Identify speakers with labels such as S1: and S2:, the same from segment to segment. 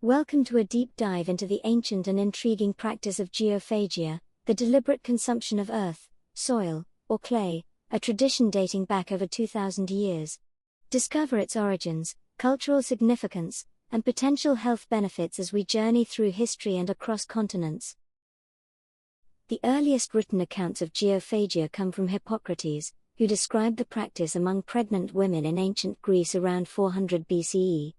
S1: Welcome to a deep dive into the ancient and intriguing practice of geophagia, the deliberate consumption of earth, soil, or clay, a tradition dating back over 2,000 years. Discover its origins, cultural significance, and potential health benefits as we journey through history and across continents. The earliest written accounts of geophagia come from Hippocrates, who described the practice among pregnant women in ancient Greece around 400 BCE.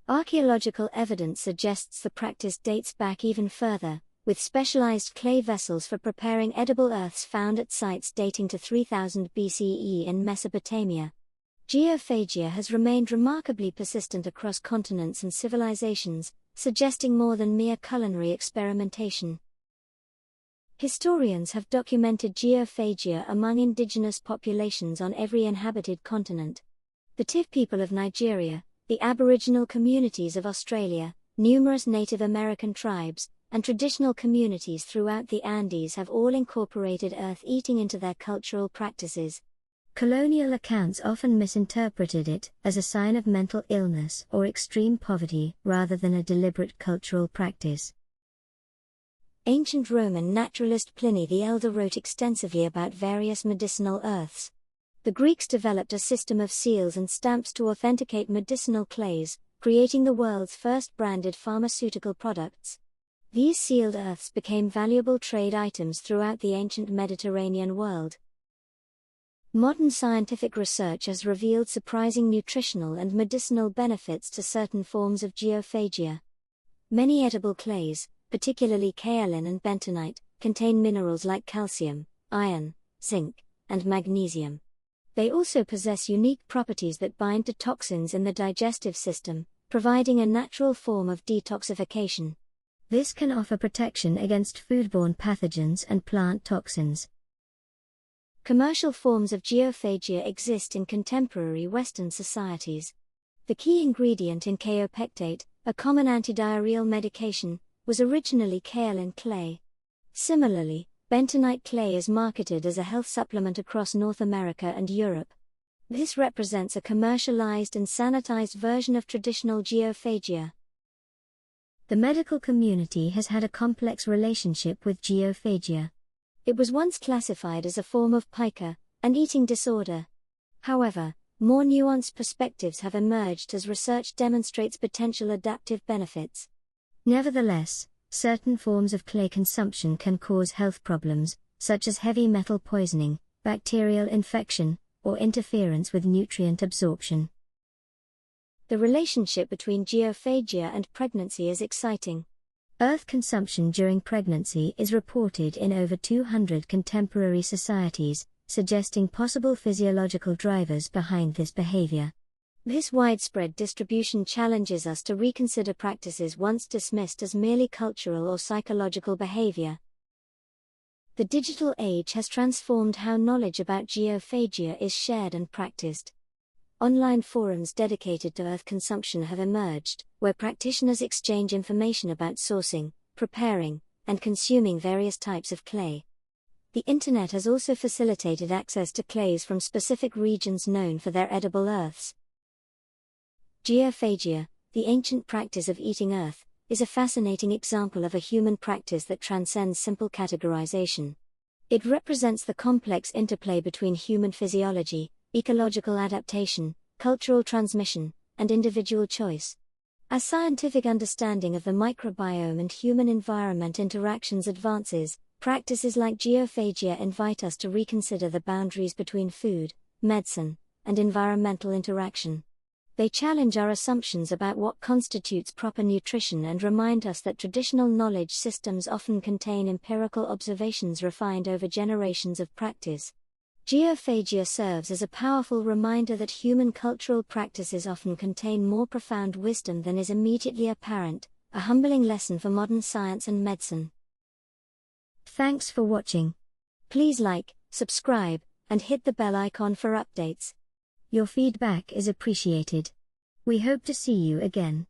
S1: Archaeological evidence suggests the practice dates back even further, with specialized clay vessels for preparing edible earths found at sites dating to 3000 BCE in Mesopotamia. Geophagia has remained remarkably persistent across continents and civilizations, suggesting more than mere culinary experimentation. Historians have documented geophagia among indigenous populations on every inhabited continent. The Tiv people of Nigeria, the Aboriginal communities of Australia, numerous Native American tribes, and traditional communities throughout the Andes have all incorporated earth-eating into their cultural practices. Colonial accounts often misinterpreted it as a sign of mental illness or extreme poverty rather than a deliberate cultural practice. Ancient Roman naturalist Pliny the Elder wrote extensively about various medicinal earths. The Greeks developed a system of seals and stamps to authenticate medicinal clays, creating the world's first branded pharmaceutical products. These sealed earths became valuable trade items throughout the ancient Mediterranean world. Modern scientific research has revealed surprising nutritional and medicinal benefits to certain forms of geophagia. Many edible clays, particularly kaolin and bentonite, contain minerals like calcium, iron, zinc, and magnesium. They also possess unique properties that bind to toxins in the digestive system, providing a natural form of detoxification. This can offer protection against foodborne pathogens and plant toxins. Commercial forms of geophagia exist in contemporary Western societies. The key ingredient in Geopectate, a common anti-diarrheal medication, was originally kaolin clay. Similarly, bentonite clay is marketed as a health supplement across North America and Europe. This represents a commercialized and sanitized version of traditional geophagia. The medical community has had a complex relationship with geophagia. It was once classified as a form of pica, an eating disorder. However, more nuanced perspectives have emerged as research demonstrates potential adaptive benefits. Nevertheless, certain forms of clay consumption can cause health problems, such as heavy metal poisoning, bacterial infection, or interference with nutrient absorption. The relationship between geophagia and pregnancy is exciting. Earth consumption during pregnancy is reported in over 200 contemporary societies, suggesting possible physiological drivers behind this behavior. This widespread distribution challenges us to reconsider practices once dismissed as merely cultural or psychological behavior. The digital age has transformed how knowledge about geophagia is shared and practiced. Online forums dedicated to earth consumption have emerged, where practitioners exchange information about sourcing, preparing, and consuming various types of clay. The internet has also facilitated access to clays from specific regions known for their edible earths. Geophagia, the ancient practice of eating earth, is a fascinating example of a human practice that transcends simple categorization. It represents the complex interplay between human physiology, ecological adaptation, cultural transmission, and individual choice. As scientific understanding of the microbiome and human environment interactions advances, practices like geophagia invite us to reconsider the boundaries between food, medicine, and environmental interaction. They challenge our assumptions about what constitutes proper nutrition and remind us that traditional knowledge systems often contain empirical observations refined over generations of practice. Geophagia serves as a powerful reminder that human cultural practices often contain more profound wisdom than is immediately apparent, a humbling lesson for modern science and medicine. Thanks for watching. Please like, subscribe, and hit the bell icon for updates. Your feedback is appreciated. We hope to see you again.